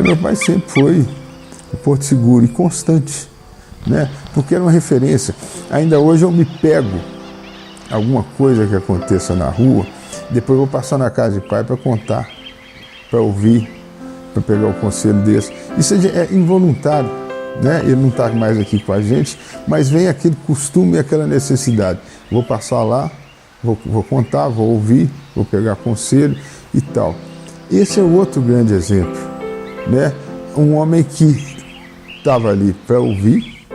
meu pai sempre foi o porto seguro e constante, né? Porque era uma referência. Ainda hoje eu me pego alguma coisa que aconteça na rua, depois eu vou passar na casa de pai para contar, para ouvir, para pegar o conselho desse. Isso é involuntário, né? Ele não está mais aqui com a gente, mas vem aquele costume e aquela necessidade. Vou passar lá, vou contar, vou ouvir, vou pegar conselho e tal. Esse é outro grande exemplo, né? Um homem que estava ali para ouvir,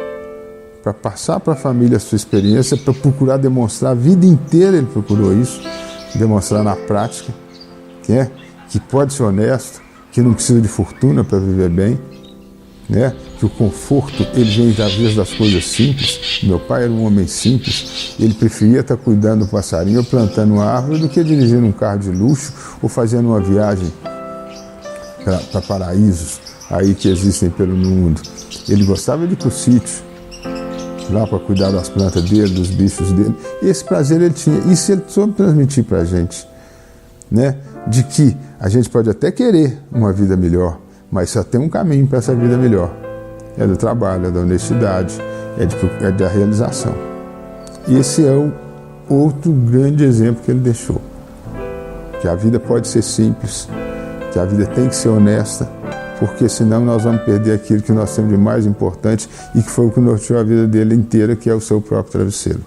para passar para a família a sua experiência, para procurar demonstrar, a vida inteira ele procurou isso, demonstrar na prática, que pode ser honesto, que não precisa de fortuna para viver bem, né? Que o conforto ele vem às vezes das coisas simples. Meu pai era um homem simples, ele preferia estar cuidando do passarinho ou plantando uma árvore do que dirigindo um carro de luxo ou fazendo uma viagem para paraísos aí que existem pelo mundo. Ele gostava de ir para o sítio, lá para cuidar das plantas dele, dos bichos dele. E esse prazer ele tinha. Isso ele soube transmitir para a gente, né? De que a gente pode até querer uma vida melhor, mas só tem um caminho para essa vida melhor. É do trabalho, é da honestidade, é da realização. E esse é o outro grande exemplo que ele deixou. Que a vida pode ser simples, que a vida tem que ser honesta, porque senão nós vamos perder aquilo que nós temos de mais importante e que foi o que norteou a vida dele inteira, que é o seu próprio travesseiro.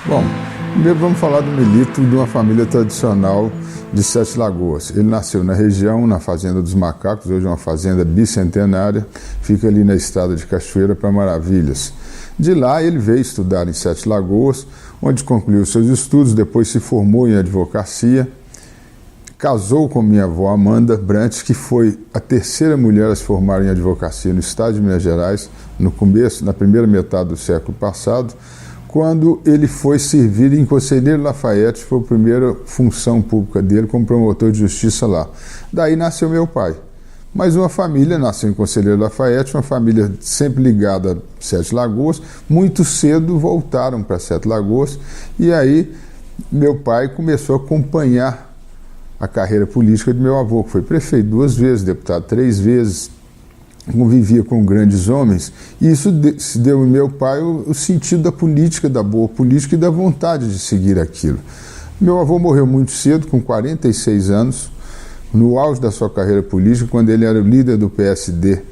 Bom, primeiro vamos falar do Milito, de uma família tradicional de Sete Lagoas. Ele nasceu na região, na Fazenda dos Macacos, hoje é uma fazenda bicentenária, fica ali na estrada de Cachoeira para Maravilhas. De lá ele veio estudar em Sete Lagoas, onde concluiu seus estudos, depois se formou em advocacia, casou com minha avó Amanda Brantes, que foi a terceira mulher a se formar em advocacia no estado de Minas Gerais, na primeira metade do século passado, quando ele foi servir em Conselheiro Lafayette, foi a primeira função pública dele como promotor de justiça lá. Daí nasceu meu pai. Mas uma família nasceu em Conselheiro Lafayette, uma família sempre ligada a Sete Lagoas, muito cedo voltaram para Sete Lagoas, e aí meu pai começou a acompanhar a carreira política de meu avô, que foi prefeito 2 vezes, deputado 3 vezes, convivia com grandes homens, e isso deu ao meu pai o sentido da política, da boa política e da vontade de seguir aquilo. Meu avô morreu muito cedo, com 46 anos, no auge da sua carreira política, quando ele era o líder do PSD,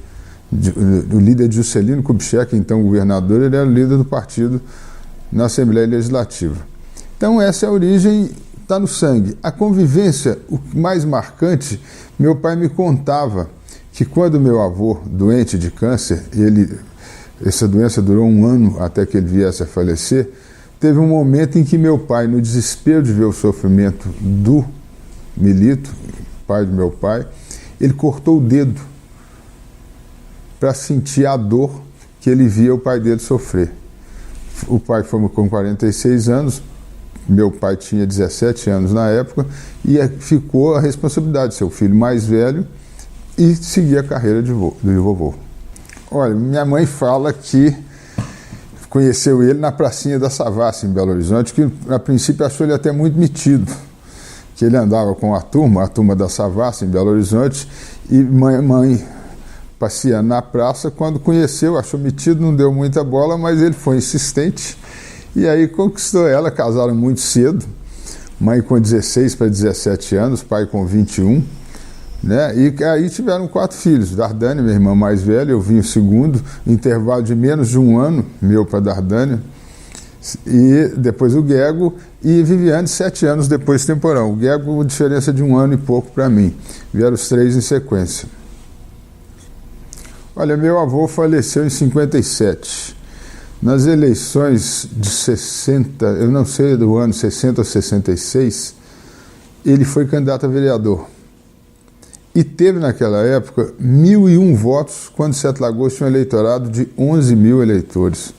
o líder de Juscelino Kubitschek, então governador, ele era o líder do partido na Assembleia Legislativa. Então essa é a origem, está no sangue. A convivência, o mais marcante, meu pai me contava que quando meu avô, doente de câncer, essa doença durou 1 ano até que ele viesse a falecer, teve um momento em que meu pai, no desespero de ver o sofrimento do Milito, pai do meu pai, ele cortou o dedo para sentir a dor que ele via o pai dele sofrer. O pai foi com 46 anos, meu pai tinha 17 anos na época, e ficou a responsabilidade de ser o filho mais velho e seguir a carreira do vovô. Olha, minha mãe fala que conheceu ele na pracinha da Savassi, em Belo Horizonte, que a princípio achou ele até muito metido, que ele andava com a turma da Savassi, em Belo Horizonte, e mãe passeando na praça, quando conheceu, achou metido, não deu muita bola, mas ele foi insistente, e aí conquistou ela, casaram muito cedo, mãe com 16 para 17 anos, pai com 21, né? E aí tiveram 4 filhos, Dardânia, minha irmã mais velha, eu vim o segundo, intervalo de menos de 1 ano, meu para Dardânia, e depois o Guego, e Viviane 7 anos depois temporão. O Guego, diferença de 1 ano e pouco para mim, vieram os 3 em sequência. Olha, meu avô faleceu em 57, nas eleições de 60, eu não sei do ano 60 ou 66, ele foi candidato a vereador. E teve naquela época 1.001 votos, quando Sete Lagoas tinha um eleitorado de 11 mil eleitores.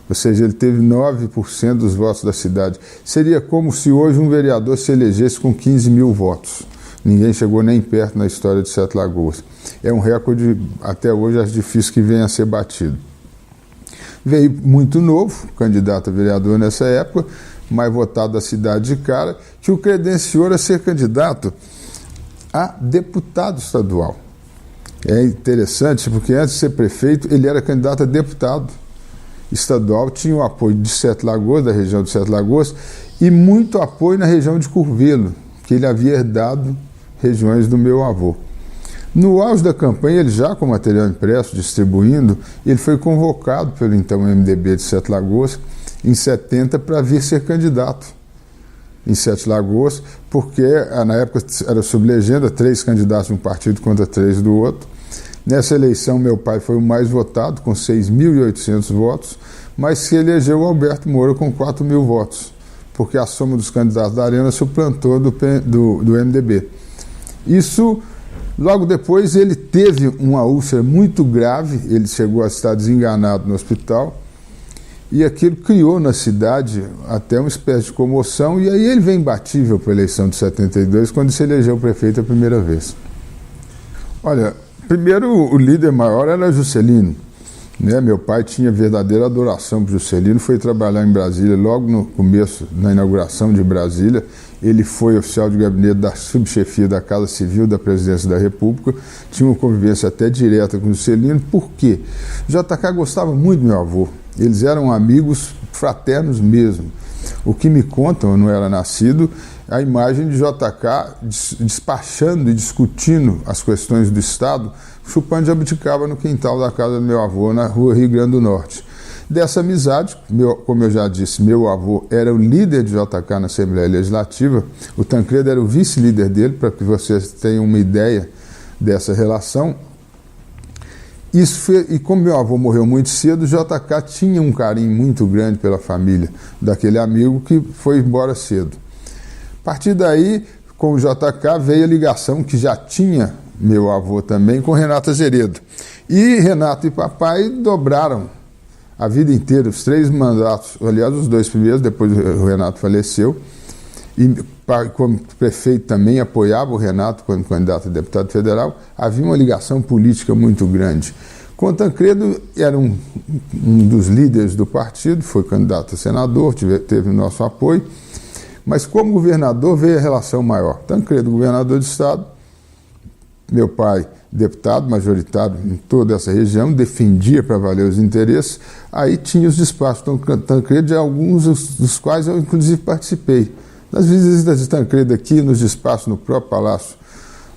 Ou seja, ele teve 9% dos votos da cidade. Seria como se hoje um vereador se elegesse com 15 mil votos. Ninguém chegou nem perto na história de Sete Lagoas. É um recorde, até hoje, acho difícil que venha a ser batido. Veio muito novo, candidato a vereador nessa época, mais votado da cidade de cara, que o credenciou a ser candidato a deputado estadual. É interessante, porque antes de ser prefeito, ele era candidato a deputado estadual, tinha o apoio de Sete Lagoas, da região de Sete Lagoas, e muito apoio na região de Curvelo, que ele havia herdado regiões do meu avô. No auge da campanha, ele já com material impresso, distribuindo, ele foi convocado pelo então MDB de Sete Lagoas, em 70, para vir ser candidato em Sete Lagoas, porque na época era sublegenda, 3 candidatos de um partido contra 3 do outro. Nessa eleição, meu pai foi o mais votado, com 6.800 votos, mas se elegeu o Alberto Moura com 4.000 votos, porque a soma dos candidatos da Arena suplantou do MDB. Isso, logo depois, ele teve uma úlcera muito grave, ele chegou a estar desenganado no hospital, e aquilo criou na cidade até uma espécie de comoção, e aí ele veio imbatível para a eleição de 72, quando se elegeu prefeito a primeira vez. Olha, primeiro o líder maior era Juscelino, né? Meu pai tinha verdadeira adoração por Juscelino, foi trabalhar em Brasília logo no começo, na inauguração de Brasília. Ele foi oficial de gabinete da subchefia da Casa Civil da Presidência da República, tinha uma convivência até direta com Juscelino. Por quê? O JK gostava muito do meu avô, eles eram amigos fraternos mesmo. O que me contam, eu não era nascido, a imagem de JK despachando e discutindo as questões do Estado, chupando jabuticaba no quintal da casa do meu avô, na rua Rio Grande do Norte. Dessa amizade, como eu já disse, meu avô era o líder de JK na Assembleia Legislativa, o Tancredo era o vice-líder dele, para que vocês tenham uma ideia dessa relação. E como meu avô morreu muito cedo, o JK tinha um carinho muito grande pela família daquele amigo que foi embora cedo. A partir daí, com o JK, veio a ligação que já tinha meu avô também com Renato Azeredo. E Renato e papai dobraram a vida inteira, os 3 mandatos, aliás, os 2 primeiros, depois o Renato faleceu, e como prefeito também apoiava o Renato quando candidato a deputado federal. Havia uma ligação política muito grande. Com o Tancredo era um dos líderes do partido, foi candidato a senador, teve o nosso apoio, mas como governador veio a relação maior. Tancredo, governador de estado, meu pai, deputado majoritário em toda essa região, defendia para valer os interesses, aí tinha os despachos do Tancredo, de alguns dos quais eu inclusive participei. Nas visitas de Tancredo aqui, nos despachos, no próprio Palácio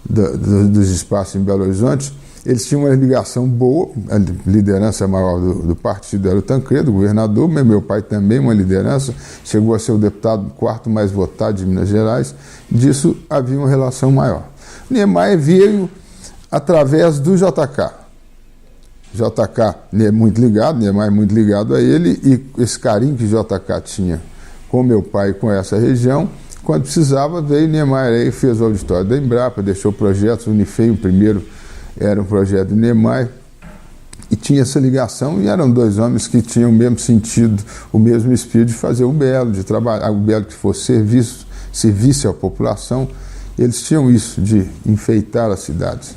dos Despachos em Belo Horizonte, eles tinham uma ligação boa, a liderança maior do partido era o Tancredo, governador, mas meu pai também, uma liderança, chegou a ser o deputado 4º mais votado de Minas Gerais, disso havia uma relação maior. Niemeyer veio através do JK. JK é muito ligado, Niemeyer é muito ligado a ele, e esse carinho que JK tinha com meu pai, com essa região, quando precisava, veio Niemeyer aí, fez o auditório da Embrapa, deixou projetos, o Unifei, o primeiro era um projeto de Niemeyer, e tinha essa ligação, e eram 2 homens que tinham o mesmo sentido, o mesmo espírito de fazer o belo, de trabalhar, o belo que fosse serviço à população. Eles tinham isso, de enfeitar as cidades.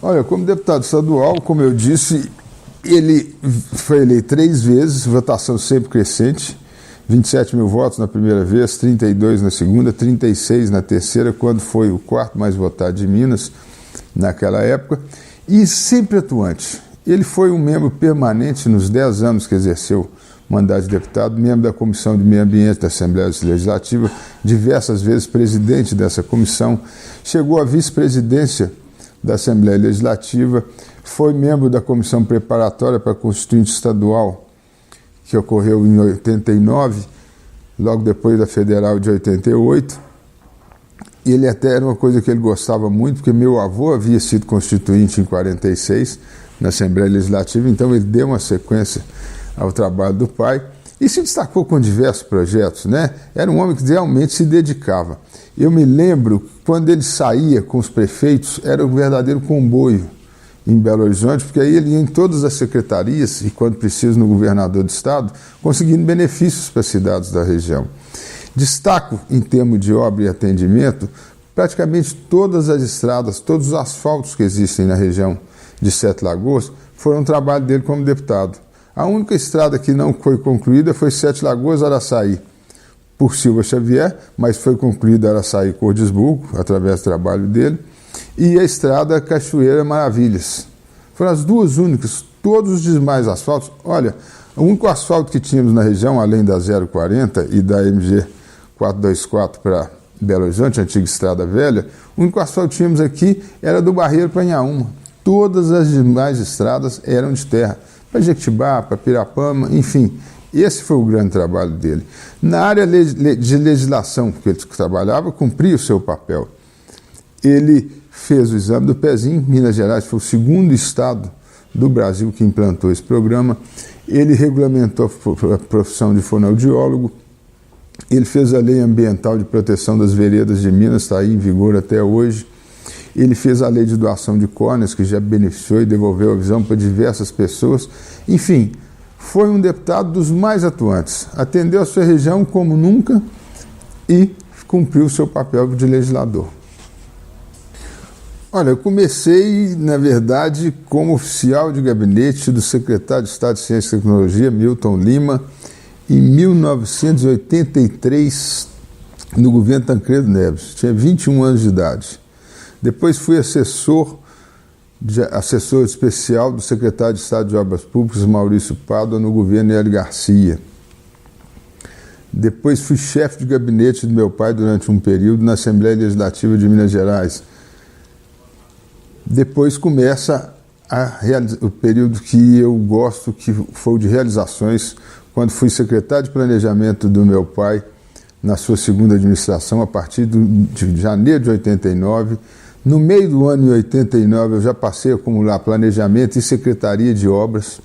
Olha, como deputado estadual, como eu disse, ele foi eleito 3 vezes, votação sempre crescente, 27 mil votos na primeira vez, 32 na segunda, 36 na terceira, quando foi o 4º mais votado de Minas, naquela época, e sempre atuante. Ele foi um membro permanente nos 10 anos que exerceu o mandato de deputado, membro da Comissão de Meio Ambiente da Assembleia Legislativa, diversas vezes presidente dessa comissão, chegou à vice-presidência da Assembleia Legislativa, foi membro da Comissão Preparatória para a Constituinte Estadual, que ocorreu em 89, logo depois da Federal de 88. Ele até era uma coisa que ele gostava muito, porque meu avô havia sido constituinte em 46, na Assembleia Legislativa, então ele deu uma sequência ao trabalho do pai, E se destacou com diversos projetos, né? Era um homem que realmente se dedicava. Eu me lembro, quando ele saía com os prefeitos, era um verdadeiro comboio em Belo Horizonte, porque aí ele ia em todas as secretarias e, quando preciso, no governador do estado, conseguindo benefícios para as cidades da região. Destaco, em termos de obra e atendimento, praticamente todas as estradas, todos os asfaltos que existem na região de Sete Lagoas foram um trabalho dele como deputado. A única estrada que não foi concluída foi Sete Lagoas-Araçaí, por Silva Xavier, mas foi concluída Araçaí-Cordisburgo, através do trabalho dele, e a estrada Cachoeira Maravilhas. Foram as duas únicas. Todos os demais asfaltos, olha, o único asfalto que tínhamos na região, além da 040 e da MG 424 para Belo Horizonte, antiga Estrada Velha, o único asfalto que tínhamos aqui era do Barreiro para Inhaúma. Todas as demais estradas eram de terra, para Jequitibá, para Pirapama, enfim. Esse foi o grande trabalho dele. Na área de legislação que ele trabalhava, cumpria o seu papel. Ele fez o exame do pezinho. Minas Gerais foi o segundo estado do Brasil que implantou esse programa. Ele regulamentou a profissão de fonoaudiólogo. Ele fez a lei ambiental de proteção das veredas de Minas, está aí em vigor até hoje. Ele fez a lei de doação de córneas, que já beneficiou e devolveu a visão para diversas pessoas. Enfim, foi um deputado dos mais atuantes. Atendeu a sua região como nunca e cumpriu o seu papel de legislador. Olha, eu comecei, na verdade, como oficial de gabinete do secretário de Estado de Ciência e Tecnologia, Milton Lima, em 1983, no governo Tancredo Neves. Tinha 21 anos de idade. Depois fui assessor especial do secretário de Estado de Obras Públicas, Maurício Pádua, no governo Hélio Garcia. Depois fui chefe de gabinete do meu pai durante um período na Assembleia Legislativa de Minas Gerais. Depois começa o período que eu gosto, que foi o de realizações, quando fui secretário de Planejamento do meu pai, na sua segunda administração, a partir de janeiro de 89. No meio do ano de 89, eu já passei a acumular planejamento e secretaria de obras.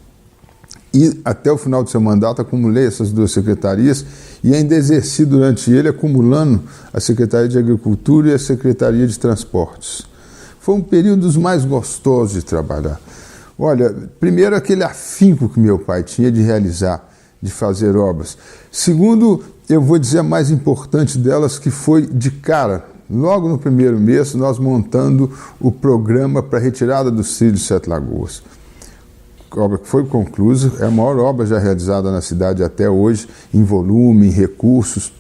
E até o final do seu mandato acumulei essas duas secretarias e ainda exerci durante ele, acumulando a Secretaria de Agricultura e a Secretaria de Transportes. Foi um período dos mais gostosos de trabalhar. Olha, primeiro aquele afinco que meu pai tinha de realizar, de fazer obras. Segundo, eu vou dizer a mais importante delas, que foi de cara, logo no primeiro mês, nós montando o programa para a retirada dos trilhos de Sete Lagoas. Obra que foi concluída, é a maior obra já realizada na cidade até hoje, em volume, em recursos,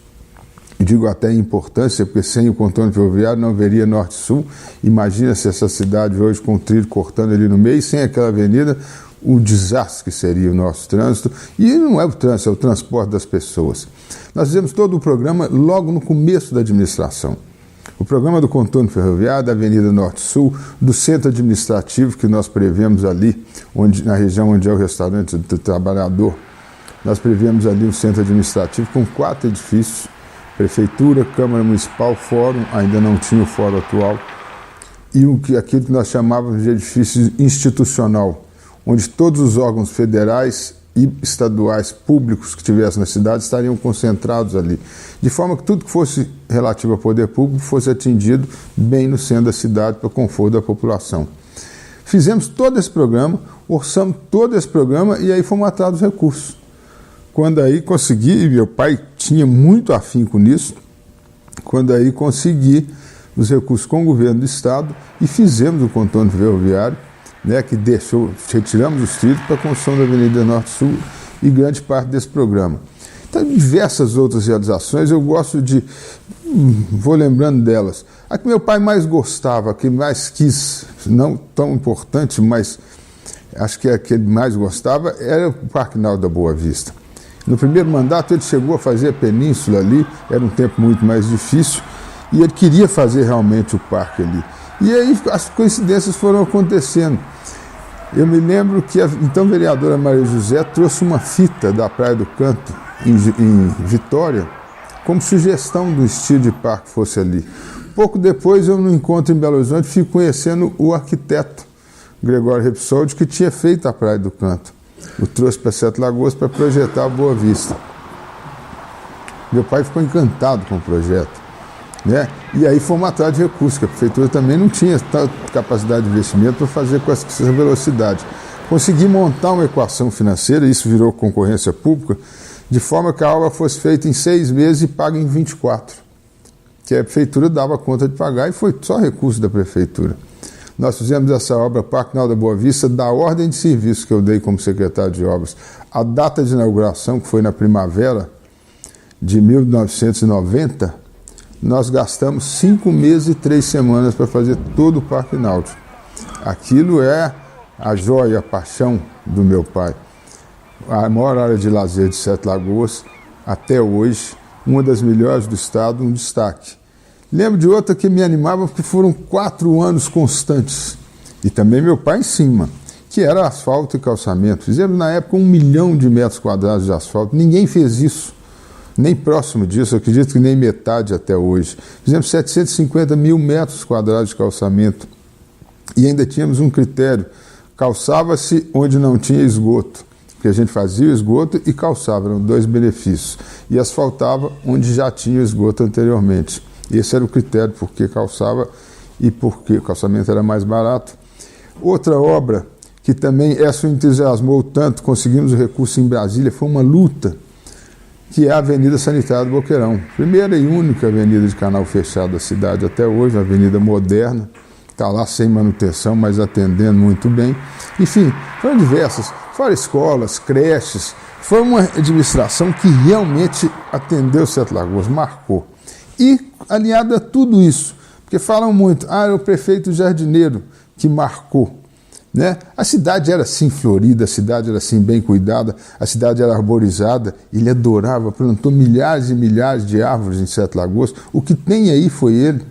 digo até em importância, porque sem o contorno ferroviário não haveria norte-sul. Imagina se essa cidade hoje com o trilho cortando ali no meio, sem aquela avenida, o desastre que seria o nosso trânsito. E não é o trânsito, é o transporte das pessoas. Nós fizemos todo o programa logo no começo da administração. O programa do contorno ferroviário, da Avenida Norte-Sul, do centro administrativo que nós prevemos ali, na região onde é o restaurante do trabalhador, nós prevemos ali um centro administrativo com 4 edifícios, Prefeitura, Câmara Municipal, Fórum, ainda não tinha o Fórum atual, e aquilo que nós chamávamos de edifício institucional, onde todos os órgãos federais e estaduais públicos que tivessem na cidade estariam concentrados ali, de forma que tudo que fosse relativo ao poder público fosse atendido bem no centro da cidade para o conforto da população. Fizemos todo esse programa, orçamos todo esse programa e aí fomos atrás dos recursos. Quando aí consegui, e meu pai tinha muito afinco nisso, quando aí consegui os recursos com o governo do estado e fizemos o contorno ferroviário, né, que retiramos os trilhos para a construção da Avenida Norte-Sul e grande parte desse programa. Então, diversas outras realizações, eu gosto vou lembrando delas. A que meu pai mais gostava, a que mais quis, não tão importante, mas acho que a que ele mais gostava, era o Parque Náutico da Boa Vista. No primeiro mandato ele chegou a fazer a península ali, era um tempo muito mais difícil, e ele queria fazer realmente o parque ali. E aí as coincidências foram acontecendo. Eu me lembro que a então vereadora Maria José trouxe uma fita da Praia do Canto, em Vitória, como sugestão do estilo de parque fosse ali. Pouco depois, eu no encontro em Belo Horizonte, fico conhecendo o arquiteto Gregório Repsoldi, que tinha feito a Praia do Canto. o trouxe para Sete Lagoas para projetar a Boa Vista. Meu pai ficou encantado com o projeto, né? E aí fomos atrás de recursos, que a prefeitura também não tinha tanta capacidade de investimento para fazer com essa velocidade. Consegui montar uma equação financeira, isso virou concorrência pública, de forma que a obra fosse feita em 6 meses e paga em 24, que a prefeitura dava conta de pagar e foi só recurso da prefeitura. Nós fizemos essa obra, Parque Final da Boa Vista, da ordem de serviço que eu dei como secretário de obras. A data de inauguração, que foi na primavera de 1990, nós gastamos 5 meses e 3 semanas para fazer todo o Parque Náutico. Aquilo é a joia, a paixão do meu pai. A maior área de lazer de Sete Lagoas, até hoje, uma das melhores do estado, um destaque. Lembro de outra que me animava porque foram 4 anos constantes. E também meu pai em cima, que era asfalto e calçamento. Fizemos na época 1 milhão de metros quadrados de asfalto. Ninguém fez isso, nem próximo disso, eu acredito que nem metade até hoje. Fizemos 750 mil metros quadrados de calçamento. E ainda tínhamos um critério, calçava-se onde não tinha esgoto. Porque a gente fazia o esgoto e calçava, eram 2 benefícios. E asfaltava onde já tinha o esgoto anteriormente. Esse era o critério, porque calçava e porque o calçamento era mais barato. Outra obra que também essa entusiasmou tanto, conseguimos o recurso em Brasília, foi uma luta, que é a Avenida Sanitária do Boqueirão. Primeira e única avenida de canal fechado da cidade até hoje, uma avenida moderna, está lá sem manutenção, mas atendendo muito bem. Enfim, foram diversas, fora escolas, creches, foi uma administração que realmente atendeu Sete Lagoas, marcou. E aliado a tudo isso, porque falam muito, é o prefeito jardineiro que marcou, né? A cidade era assim florida, a cidade era assim bem cuidada, a cidade era arborizada, ele adorava, plantou milhares e milhares de árvores em Sete Lagoas, o que tem aí foi ele.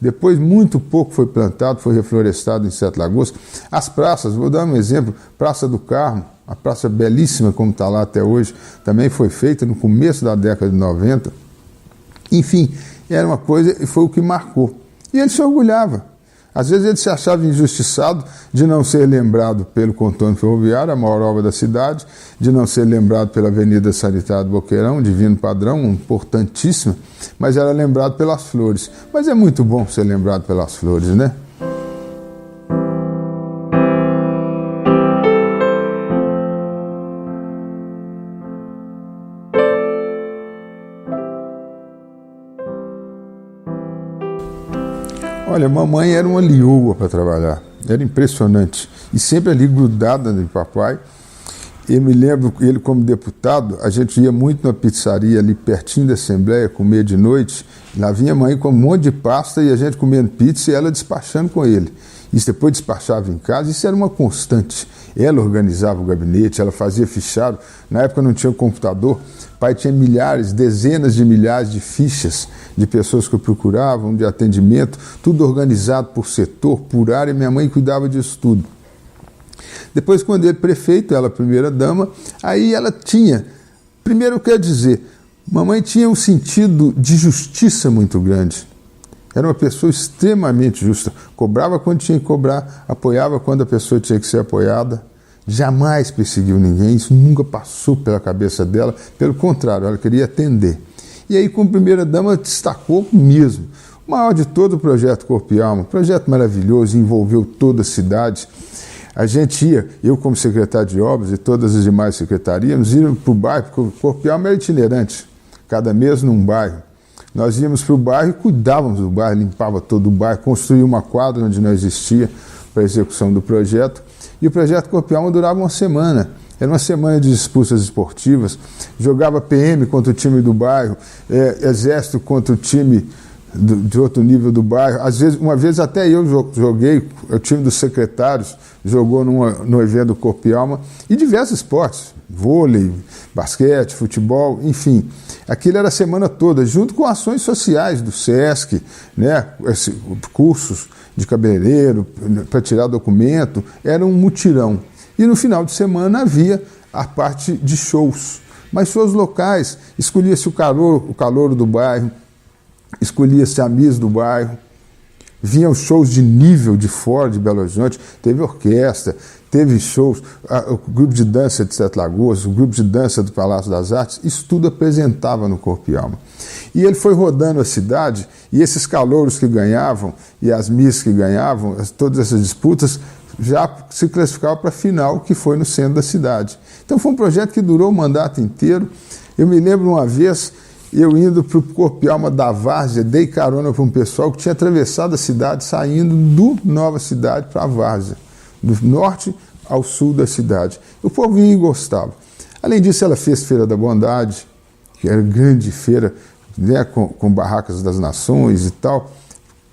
Depois muito pouco foi plantado, foi reflorestado em Sete Lagoas. As praças, vou dar um exemplo, Praça do Carmo, a praça belíssima como está lá até hoje, também foi feita no começo da década de 90. Enfim, era uma coisa e foi o que marcou. E ele se orgulhava. Às vezes ele se achava injustiçado de não ser lembrado pelo contorno ferroviário, a maior obra da cidade, de não ser lembrado pela Avenida Sanitária do Boqueirão, Divino Padrão, importantíssima, mas era lembrado pelas flores. Mas é muito bom ser lembrado pelas flores, né? Olha, mamãe era uma leoa para trabalhar, era impressionante. E sempre ali grudada de papai. Eu me lembro, ele como deputado, a gente ia muito na pizzaria ali pertinho da Assembleia, comer de noite. Lá vinha a mãe com um monte de pasta e a gente comendo pizza e ela despachando com ele. Isso depois despachava em casa, isso era uma constante. Ela organizava o gabinete, ela fazia fichário. Na época não tinha computador, o pai tinha milhares, dezenas de milhares de fichas de pessoas que o procuravam, de atendimento, tudo organizado por setor, por área, e minha mãe cuidava disso tudo. Depois, quando ele prefeito, ela primeira dama, aí ela tinha, primeiro eu quero dizer, mamãe tinha um sentido de justiça muito grande. Era uma pessoa extremamente justa, cobrava quando tinha que cobrar, apoiava quando a pessoa tinha que ser apoiada, jamais perseguiu ninguém, isso nunca passou pela cabeça dela, pelo contrário, ela queria atender. E aí, como primeira-dama, destacou mesmo. O maior de todo o projeto Corpo e Alma, um projeto maravilhoso, envolveu toda a cidade. A gente ia, eu como secretário de obras e todas as demais secretarias, íamos para o bairro, porque o Corpo e Alma era itinerante, cada mês num bairro. Nós íamos para o bairro e cuidávamos do bairro, limpava todo o bairro, construía uma quadra onde não existia para a execução do projeto. E o projeto Corpo e Alma durava uma semana. Era uma semana de disputas esportivas, jogava PM contra o time do bairro, Exército contra o time de outro nível do bairro. Às vezes, uma vez até eu joguei, o time dos secretários jogou no evento do Corpo e Alma, e diversos esportes, vôlei, basquete, futebol, enfim. Aquilo era a semana toda, junto com ações sociais do SESC, né, cursos de cabeleireiro, para tirar documento, era um mutirão. E no final de semana havia a parte de shows, mas shows locais, escolhia-se o calouro do bairro, escolhia-se a Miss do bairro, vinham shows de nível de fora de Belo Horizonte, teve orquestra, teve shows, o grupo de dança de Sete Lagoas, o grupo de dança do Palácio das Artes, isso tudo apresentava no Corpo e Alma. E ele foi rodando a cidade, e esses calouros que ganhavam, e as miss que ganhavam, todas essas disputas, já se classificavam para a final, que foi no centro da cidade. Então foi um projeto que durou o mandato inteiro. Eu me lembro uma vez, eu indo para o Corpo e Alma da Várzea, dei carona para um pessoal que tinha atravessado a cidade, saindo do Nova Cidade para a Várzea, do norte ao sul da cidade. O povo vinha e gostava. Além disso, ela fez Feira da Bondade, que era grande feira, né, com barracas das nações e tal,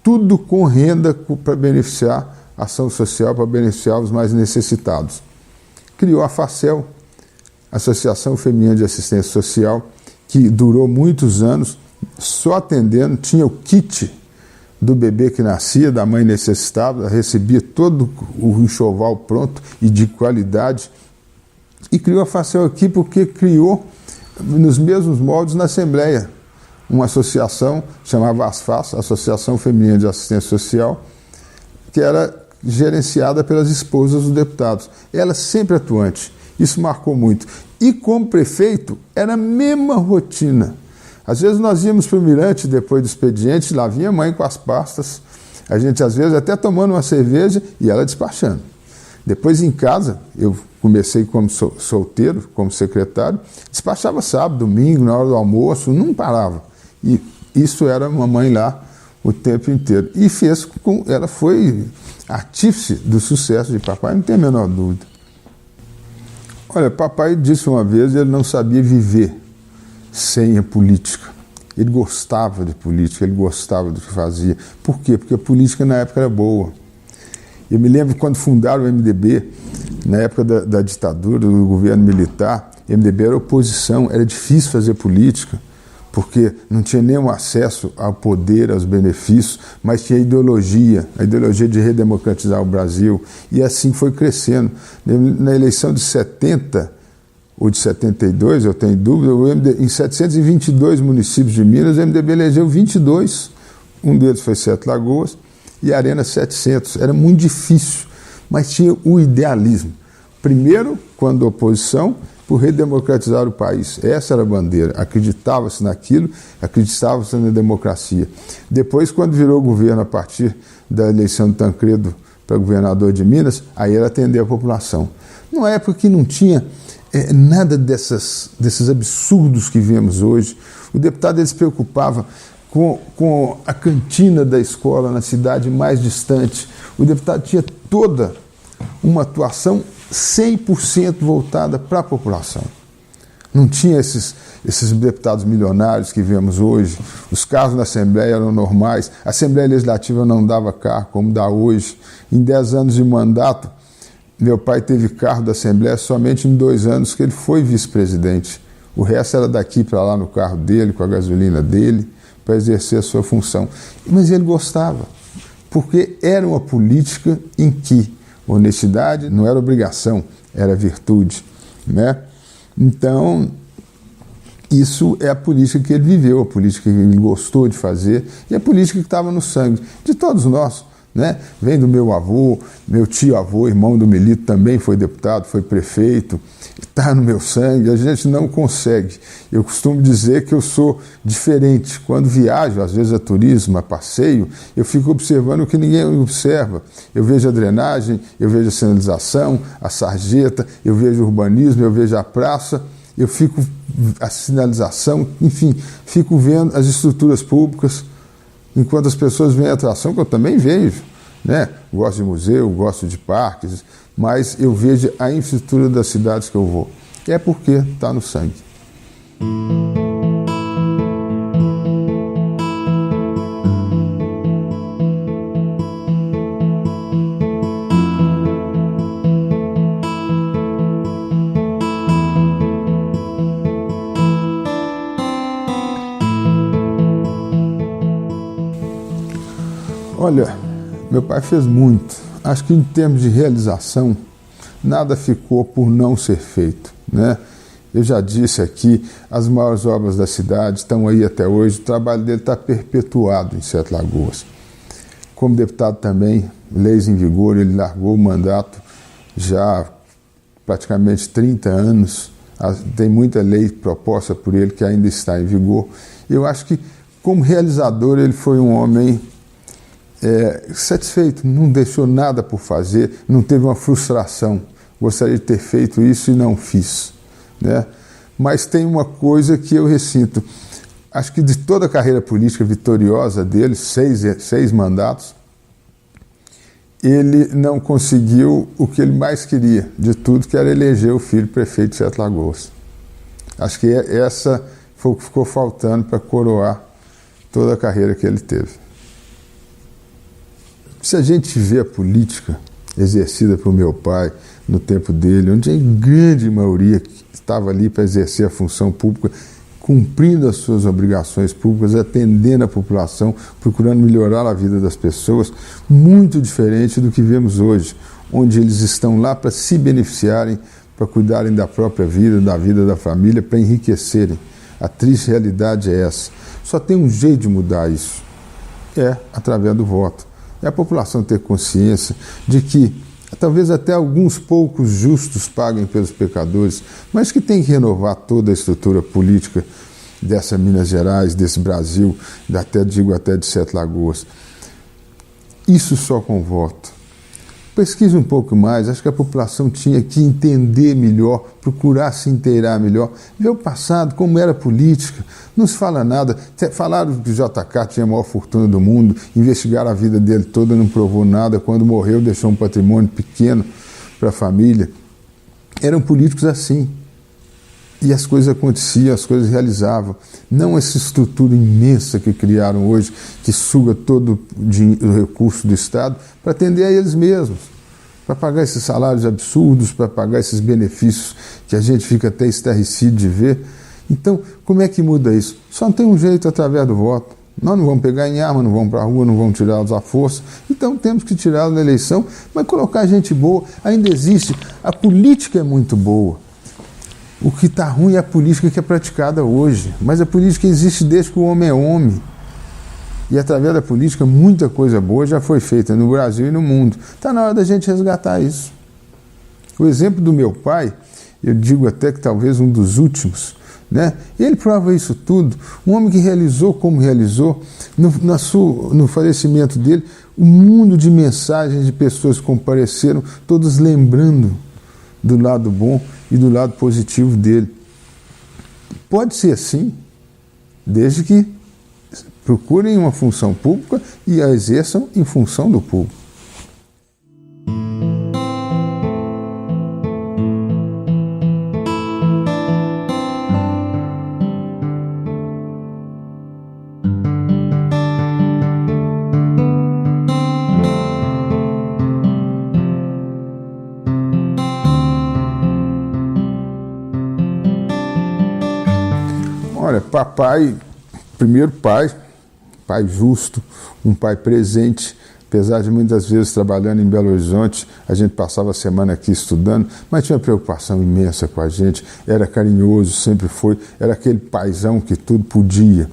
tudo com renda para beneficiar a ação social, para beneficiar os mais necessitados. Criou a FACEL, Associação Feminina de Assistência Social, que durou muitos anos, só atendendo, tinha o kit do bebê que nascia, da mãe necessitada, recebia todo o enxoval pronto e de qualidade. E criou a FACEL aqui porque criou, nos mesmos moldes, na Assembleia, uma associação, chamava ASFAS, Associação Feminina de Assistência Social, que era gerenciada pelas esposas dos deputados. Ela sempre atuante, isso marcou muito. E como prefeito, era a mesma rotina. Às vezes nós íamos para o Mirante depois do expediente, lá vinha a mãe com as pastas, a gente às vezes até tomando uma cerveja e ela despachando. Depois em casa, eu comecei como solteiro, como secretário, despachava sábado, domingo, na hora do almoço, não parava. E isso era uma mãe lá o tempo inteiro. E ela foi artífice do sucesso de papai, não tem a menor dúvida. Olha, papai disse uma vez que ele não sabia viver sem a política. Ele gostava de política, ele gostava do que fazia. Por quê? Porque a política na época era boa. Eu me lembro quando fundaram o MDB, na época da ditadura, do governo militar, o MDB era oposição, era difícil fazer política, porque não tinha nenhum acesso ao poder, aos benefícios, mas tinha a ideologia de redemocratizar o Brasil, e assim foi crescendo. Na eleição de 70 ou de 72, eu tenho dúvida, em 722 municípios de Minas, o MDB elegeu 22, um deles foi Sete Lagoas, e a Arena 700. Era muito difícil, mas tinha o idealismo. Primeiro, quando oposição, por redemocratizar o país. Essa era a bandeira. Acreditava-se naquilo, acreditava-se na democracia. Depois, quando virou governo a partir da eleição do Tancredo para governador de Minas, aí era atender a população. Numa época que não tinha nada desses absurdos que vemos hoje, o deputado ele se preocupava com a cantina da escola na cidade mais distante. O deputado tinha toda uma atuação 100% voltada para a população. Não tinha esses deputados milionários que vemos hoje. Os carros na Assembleia eram normais. A Assembleia Legislativa não dava carro como dá hoje. Em 10 anos de mandato, meu pai teve carro da Assembleia somente em 2 anos que ele foi vice-presidente. O resto era daqui para lá no carro dele, com a gasolina dele, para exercer a sua função. Mas ele gostava, porque era uma política em que honestidade não era obrigação, era virtude, né? Então, isso é a política que ele viveu, a política que ele gostou de fazer e a política que estava no sangue de todos nós, né? Vem do meu avô, meu tio-avô, irmão do Melito, também foi deputado, foi prefeito, está no meu sangue, a gente não consegue. Eu costumo dizer que eu sou diferente. Quando viajo, às vezes a turismo, a passeio, eu fico observando o que ninguém observa. Eu vejo a drenagem, eu vejo a sinalização, a sarjeta, eu vejo o urbanismo, eu vejo a praça, eu fico a sinalização, enfim, fico vendo as estruturas públicas, enquanto as pessoas veem a atração, que eu também vejo, né? Gosto de museu, gosto de parques, mas eu vejo a infraestrutura das cidades que eu vou. É porque está no sangue. Olha, meu pai fez muito. Acho que em termos de realização, nada ficou por não ser feito, né? Eu já disse aqui, as maiores obras da cidade estão aí até hoje, o trabalho dele está perpetuado em Sete Lagoas. como deputado também, leis em vigor, ele largou o mandato já praticamente 30 anos, tem muita lei proposta por ele que ainda está em vigor. Eu acho que, como realizador, ele foi um homem satisfeito, não deixou nada por fazer, não teve uma frustração. Gostaria de ter feito isso e não fiz, né? Mas tem uma coisa que eu ressinto. Acho que de toda a carreira política vitoriosa dele, seis mandatos, ele não conseguiu o que ele mais queria de tudo, que era eleger o filho prefeito de Sete Lagoas. Acho que essa foi o que ficou faltando para coroar toda a carreira que ele teve. Se a gente vê a política exercida por meu pai no tempo dele, onde a grande maioria estava ali para exercer a função pública, cumprindo as suas obrigações públicas, atendendo a população, procurando melhorar a vida das pessoas, muito diferente do que vemos hoje, onde eles estão lá para se beneficiarem, para cuidarem da própria vida, da vida da família, para enriquecerem. A triste realidade é essa. Só tem um jeito de mudar isso, através do voto. É a população ter consciência de que talvez até alguns poucos justos paguem pelos pecadores, mas que tem que renovar toda a estrutura política dessa Minas Gerais, desse Brasil, até de Sete Lagoas. Isso só com voto. Pesquise um pouco mais, acho que a população tinha que entender melhor, procurar se inteirar melhor, ver o passado, como era a política. Não se fala nada. Falaram que o JK tinha a maior fortuna do mundo, investigaram a vida dele toda, não provou nada. Quando morreu, deixou um patrimônio pequeno para a família. Eram políticos assim. E as coisas aconteciam, as coisas realizavam. Não essa estrutura imensa que criaram hoje, que suga todo o recurso do Estado para atender a eles mesmos, para pagar esses salários absurdos, para pagar esses benefícios que a gente fica até estarrecido de ver. Então, como é que muda isso? Só tem um jeito, através do voto. Nós não vamos pegar em arma, não vamos para a rua, não vamos tirá-los à força. Então temos que tirá-los da eleição, mas colocar gente boa. Ainda existe. A política é muito boa. O que está ruim é a política que é praticada hoje. Mas a política existe desde que o homem é homem. E através da política, muita coisa boa já foi feita no Brasil e no mundo. Está na hora da gente resgatar isso. O exemplo do meu pai, eu digo até que talvez um dos últimos, né? Ele prova isso tudo. Um homem que realizou como realizou, no falecimento dele, um mundo de mensagens de pessoas que compareceram, todas lembrando do lado bom e do lado positivo dele. Pode ser assim, desde que procurem uma função pública e a exerçam em função do público. Olha, papai, primeiro pai justo, um pai presente, apesar de muitas vezes trabalhando em Belo Horizonte, a gente passava a semana aqui estudando, mas tinha uma preocupação imensa com a gente, era carinhoso, sempre foi, era aquele paizão que tudo podia.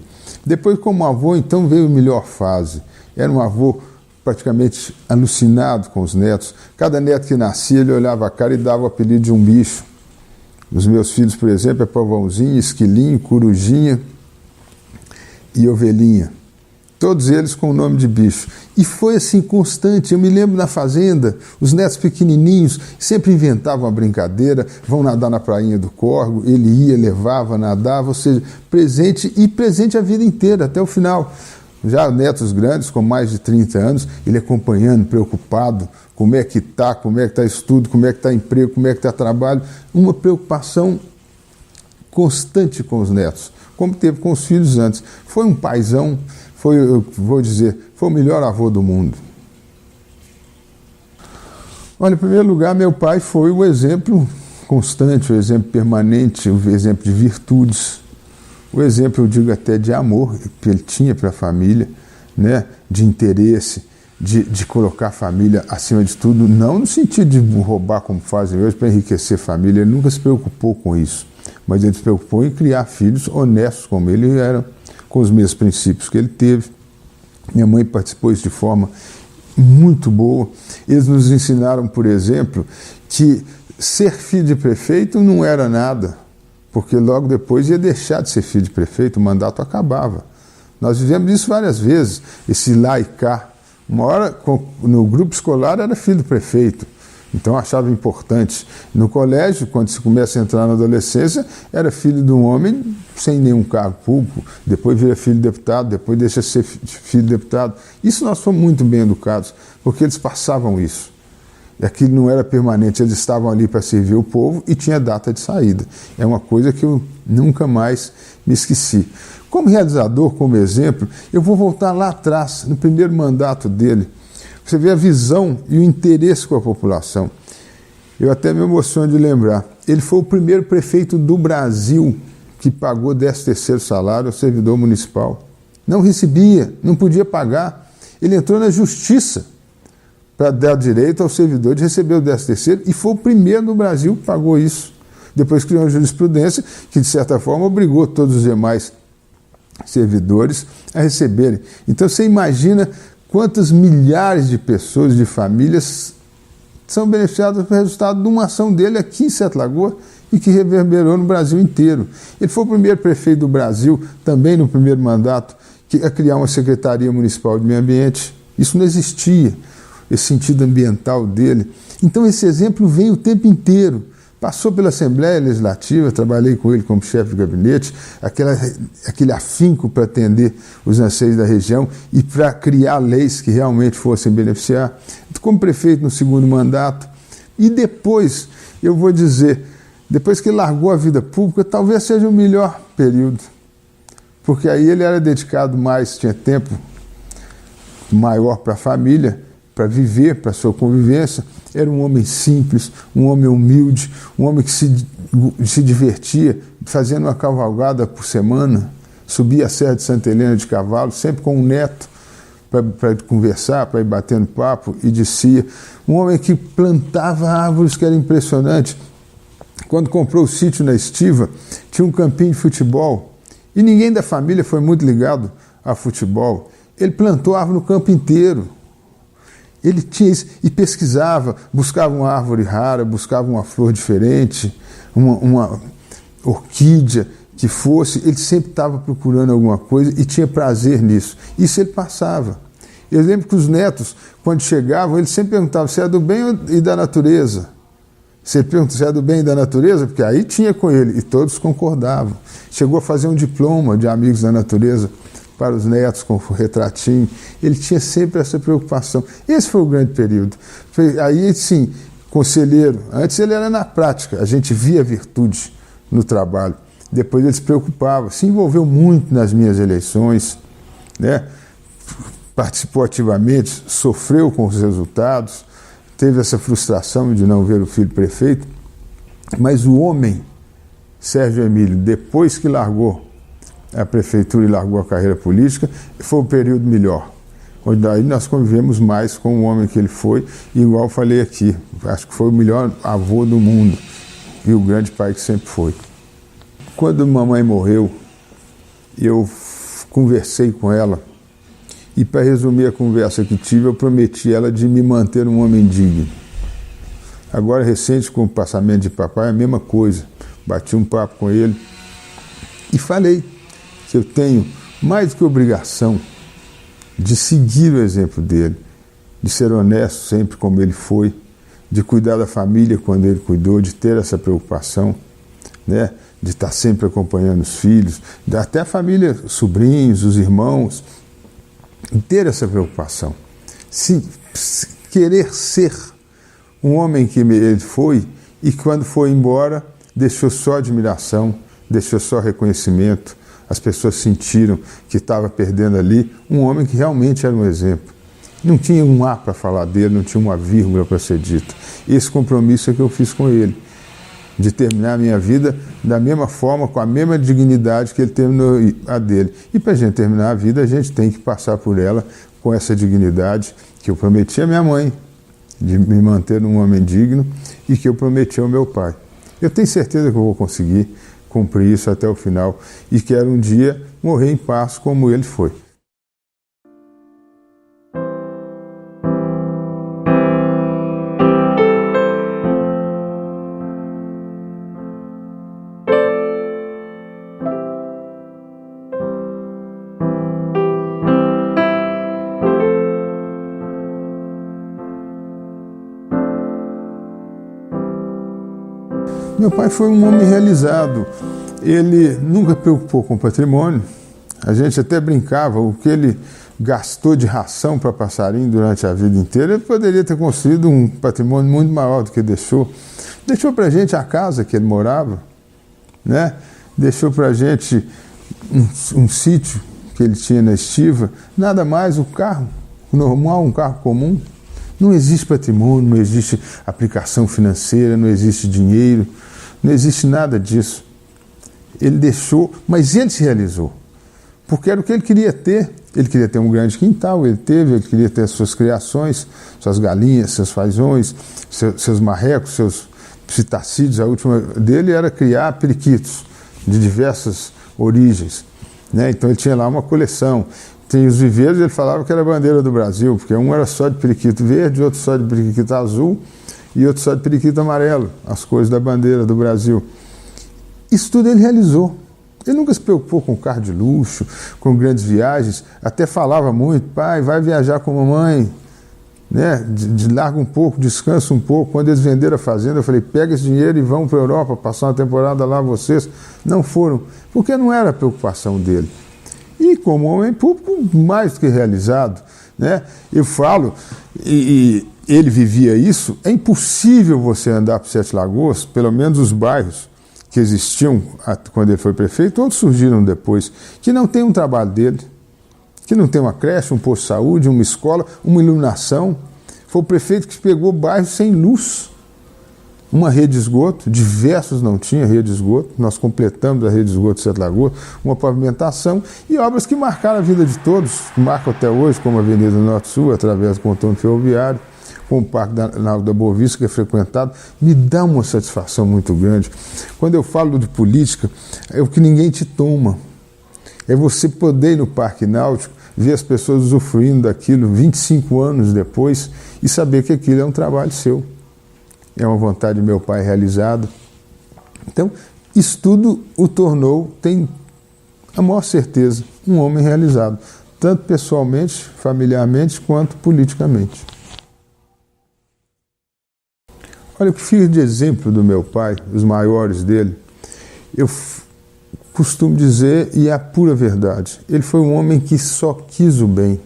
Depois, como avô, então veio a melhor fase, era um avô praticamente alucinado com os netos, cada neto que nascia ele olhava a cara e dava o apelido de um bicho. Os meus filhos, por exemplo, é Pavãozinho, Esquilinho, Corujinha e Ovelhinha. Todos eles com o nome de bicho. E foi assim constante. Eu me lembro na fazenda, os netos pequenininhos sempre inventavam uma brincadeira, vão nadar na prainha do Córrego, ele ia, levava, nadava, ou seja, presente a vida inteira, até o final. Já netos grandes, com mais de 30 anos, ele acompanhando, preocupado, como é que está estudo, como é que está emprego, como é que está trabalho, uma preocupação constante com os netos, como teve com os filhos antes. Foi um paizão, foi o melhor avô do mundo. Olha, em primeiro lugar, meu pai foi o exemplo constante, o exemplo permanente, o exemplo de virtudes, o exemplo, eu digo até, de amor que ele tinha para a família, né? De interesse, de colocar a família acima de tudo, não no sentido de roubar como fazem hoje para enriquecer a família, ele nunca se preocupou com isso, mas ele se preocupou em criar filhos honestos como ele era, com os mesmos princípios que ele teve. Minha mãe participou isso de forma muito boa. Eles nos ensinaram, por exemplo, que ser filho de prefeito não era nada, porque logo depois ia deixar de ser filho de prefeito, o mandato acabava. Nós vivemos isso várias vezes, esse lá e cá. Uma hora, no grupo escolar, era filho do prefeito, então achava importante. No colégio, quando se começa a entrar na adolescência, era filho de um homem sem nenhum cargo público, depois vira filho de deputado, depois deixa de ser filho de deputado. Isso nós fomos muito bem educados, porque eles passavam isso. E aquilo não era permanente, eles estavam ali para servir o povo e tinha data de saída. É uma coisa que eu nunca mais me esqueci. Como realizador, como exemplo, eu vou voltar lá atrás, no primeiro mandato dele. Você vê a visão e o interesse com a população. Eu até me emociono de lembrar. Ele foi o primeiro prefeito do Brasil que pagou 13º salário ao servidor municipal. Não recebia, não podia pagar. Ele entrou na justiça para dar direito ao servidor de receber o 13º e foi o primeiro no Brasil que pagou isso. Depois criou uma jurisprudência que, de certa forma, obrigou todos os demais servidores a receberem. Então você imagina quantas milhares de pessoas, de famílias, são beneficiadas pelo resultado de uma ação dele aqui em Sete Lagoas e que reverberou no Brasil inteiro. Ele foi o primeiro prefeito do Brasil, também no primeiro mandato, a criar uma Secretaria Municipal de Meio Ambiente. Isso não existia, esse sentido ambiental dele. Então esse exemplo vem o tempo inteiro. Passou pela Assembleia Legislativa, trabalhei com ele como chefe de gabinete, aquele afinco para atender os anseios da região e para criar leis que realmente fossem beneficiar. Como prefeito no segundo mandato. E depois, eu vou dizer, depois que ele largou a vida pública, talvez seja o melhor período. Porque aí ele era dedicado mais, tinha tempo maior para a família, para viver, para a sua convivência. Era um homem simples, um homem humilde, um homem que se divertia fazendo uma cavalgada por semana, subia a Serra de Santa Helena de cavalo, sempre com um neto para conversar, para ir batendo papo, e descia. Um homem que plantava árvores que era impressionante. Quando comprou o sítio na Estiva, tinha um campinho de futebol e ninguém da família foi muito ligado a futebol. Ele plantou árvore no campo inteiro. Ele tinha isso e pesquisava, buscava uma árvore rara, buscava uma flor diferente, uma orquídea que fosse. Ele sempre estava procurando alguma coisa e tinha prazer nisso. Isso ele passava. Eu lembro que os netos, quando chegavam, eles sempre perguntavam se é do bem e da natureza. Você pergunta se é do bem e da natureza, porque aí tinha com ele e todos concordavam. Chegou a fazer um diploma de amigos da natureza para os netos com o retratinho. Ele tinha sempre essa preocupação. Esse foi o grande período. Aí, sim, conselheiro. Antes ele era na prática, a gente via virtude no trabalho. Depois ele se preocupava, se envolveu muito nas minhas eleições, né? Participou ativamente, sofreu com os resultados, teve essa frustração de não ver o filho prefeito. Mas o homem, Sérgio Emílio, depois que largou a prefeitura e largou a carreira política, foi o período melhor. Daí nós convivemos mais com o homem que ele foi, e igual eu falei aqui, acho que foi o melhor avô do mundo e o grande pai que sempre foi. Quando mamãe morreu, eu conversei com ela e, para resumir a conversa que tive, eu prometi a ela de me manter um homem digno. Agora, recente, com o passamento de papai, a mesma coisa. Bati um papo com ele e falei que eu tenho mais do que obrigação de seguir o exemplo dele, de ser honesto sempre como ele foi, de cuidar da família quando ele cuidou, de ter essa preocupação, né? De estar sempre acompanhando os filhos, até a família, sobrinhos, os irmãos, ter essa preocupação. Querer ser um homem que ele foi e quando foi embora deixou só admiração, deixou só reconhecimento. As pessoas sentiram que estava perdendo ali um homem que realmente era um exemplo. Não tinha um A para falar dele, não tinha uma vírgula para ser dita. Esse compromisso é que eu fiz com ele, de terminar a minha vida da mesma forma, com a mesma dignidade que ele terminou a dele. E para a gente terminar a vida, a gente tem que passar por ela com essa dignidade que eu prometi à minha mãe, de me manter um homem digno, e que eu prometi ao meu pai. Eu tenho certeza que eu vou conseguir cumprir isso até o final e quero um dia morrer em paz como ele foi. Meu pai foi um homem realizado. Ele nunca preocupou com o patrimônio. A gente até brincava, o que ele gastou de ração para passarinho durante a vida inteira, ele poderia ter construído um patrimônio muito maior do que deixou. Deixou para a gente a casa que ele morava, né? Deixou para a gente um sítio que ele tinha na estiva, nada mais, o carro normal, um carro comum. Não existe patrimônio, não existe aplicação financeira, não existe dinheiro, não existe nada disso. Ele deixou, mas ele se realizou, porque era o que ele queria ter. Ele queria ter um grande quintal, ele queria ter as suas criações, suas galinhas, seus fazões, seus marrecos, seus psitacídeos. A última dele era criar periquitos de diversas origens, né? Então ele tinha lá uma coleção. Tem os viveiros, ele falava que era a bandeira do Brasil, porque um era só de periquito verde, outro só de periquito azul e outro só de periquito amarelo, as cores da bandeira do Brasil. Isso tudo ele realizou. Ele nunca se preocupou com carro de luxo, com grandes viagens, até falava muito: pai, vai viajar com a mamãe, né? Larga um pouco, descansa um pouco. Quando eles venderam a fazenda, eu falei: pega esse dinheiro e vão para a Europa, passar uma temporada lá vocês. Não foram, porque não era a preocupação dele. E como homem público, mais do que realizado, né? Eu falo, e ele vivia isso, é impossível você andar por Sete Lagoas, pelo menos os bairros que existiam quando ele foi prefeito, outros surgiram depois, que não tem um trabalho dele, que não tem uma creche, um posto de saúde, uma escola, uma iluminação. Foi o prefeito que pegou bairros sem luz, uma rede de esgoto, diversos não tinham rede de esgoto, nós completamos a rede de esgoto de Sete Lagoas, uma pavimentação e obras que marcaram a vida de todos, que marcam até hoje, como a Avenida Norte-Sul, através do contorno ferroviário, com o Parque da Boa Vista, que é frequentado. Me dá uma satisfação muito grande. Quando eu falo de política, é o que ninguém te toma. É você poder ir no Parque Náutico, ver as pessoas usufruindo daquilo 25 anos depois e saber que aquilo é um trabalho seu. É uma vontade de meu pai realizada. Então, isso tudo o tornou, tem a maior certeza, um homem realizado, tanto pessoalmente, familiarmente, quanto politicamente. Olha, o que fiz de exemplo do meu pai, os maiores dele, eu costumo dizer, e é a pura verdade, ele foi um homem que só quis o bem.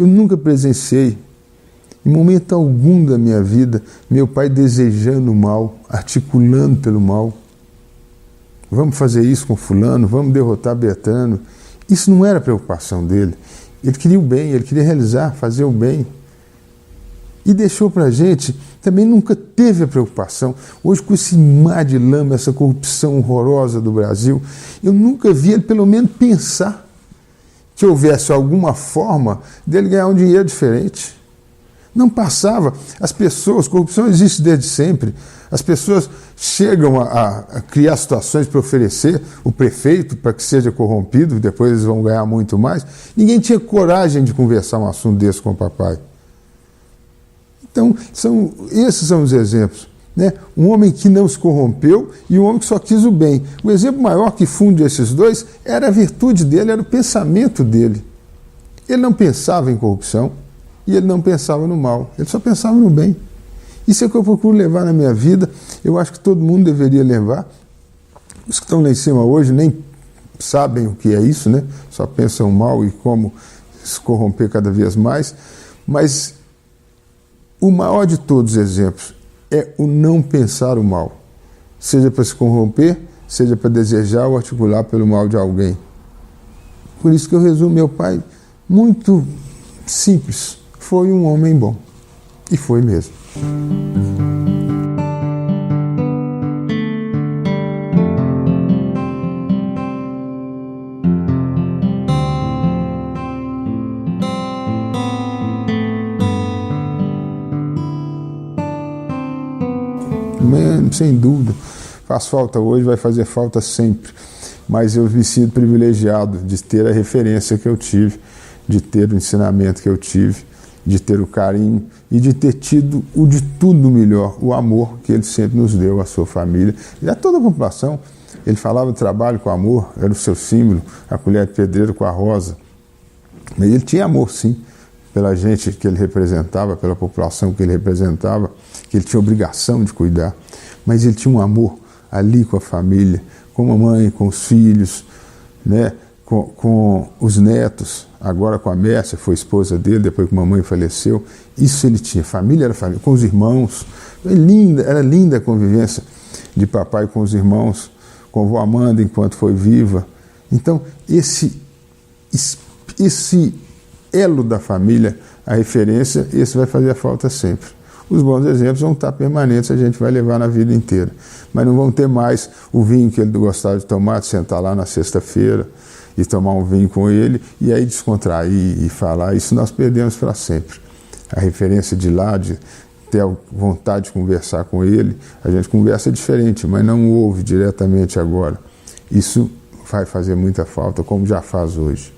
Eu nunca presenciei, em momento algum da minha vida, meu pai desejando o mal, articulando pelo mal. Vamos fazer isso com fulano, vamos derrotar Bertano. Isso não era preocupação dele. Ele queria o bem, ele queria realizar, fazer o bem. E deixou para a gente, também nunca teve a preocupação. Hoje, com esse mar de lama, essa corrupção horrorosa do Brasil, eu nunca vi ele, pelo menos, pensar que houvesse alguma forma dele ganhar um dinheiro diferente. Não passava. As pessoas, corrupção existe desde sempre. As pessoas chegam a criar situações para oferecer o prefeito para que seja corrompido, depois eles vão ganhar muito mais. Ninguém tinha coragem de conversar um assunto desse com o papai. Então, esses são os exemplos, né? Um homem que não se corrompeu e um homem que só quis o bem. O exemplo maior que funde esses dois era a virtude dele, era o pensamento dele. Ele não pensava em corrupção e ele não pensava no mal, ele só pensava no bem. Isso é o que eu procuro levar na minha vida, eu acho que todo mundo deveria levar. Os que estão lá em cima hoje nem sabem o que é isso, né? Só pensam mal e como se corromper cada vez mais, mas o maior de todos os exemplos é o não pensar o mal, seja para se corromper, seja para desejar ou articular pelo mal de alguém. Por isso que eu resumo meu pai, muito simples, foi um homem bom. E foi mesmo. Sem dúvida, faz falta hoje, vai fazer falta sempre, mas eu me sinto privilegiado de ter a referência que eu tive, de ter o ensinamento que eu tive, de ter o carinho e de ter tido o de tudo melhor, o amor que ele sempre nos deu à sua família e a toda a população. Ele falava de trabalho com amor, era o seu símbolo, a colher de pedreiro com a rosa, mas ele tinha amor sim, pela gente que ele representava, pela população que ele representava, que ele tinha obrigação de cuidar. mas ele tinha um amor ali com a família, com a mãe, com os filhos, né? Com os netos, agora com a Mércia, foi esposa dele, depois que a mamãe faleceu. Isso ele tinha, família era família, com os irmãos. Era linda a convivência de papai com os irmãos, com a vó Amanda enquanto foi viva. Então, esse elo da família, a referência, esse vai fazer a falta sempre. Os bons exemplos vão estar permanentes, a gente vai levar na vida inteira. Mas não vão ter mais o vinho que ele gostava de tomar, de sentar lá na sexta-feira e tomar um vinho com ele, e aí descontrair e falar. Isso nós perdemos para sempre. A referência de lá, de ter a vontade de conversar com ele, a gente conversa diferente, mas não ouve diretamente agora. Isso vai fazer muita falta, como já faz hoje.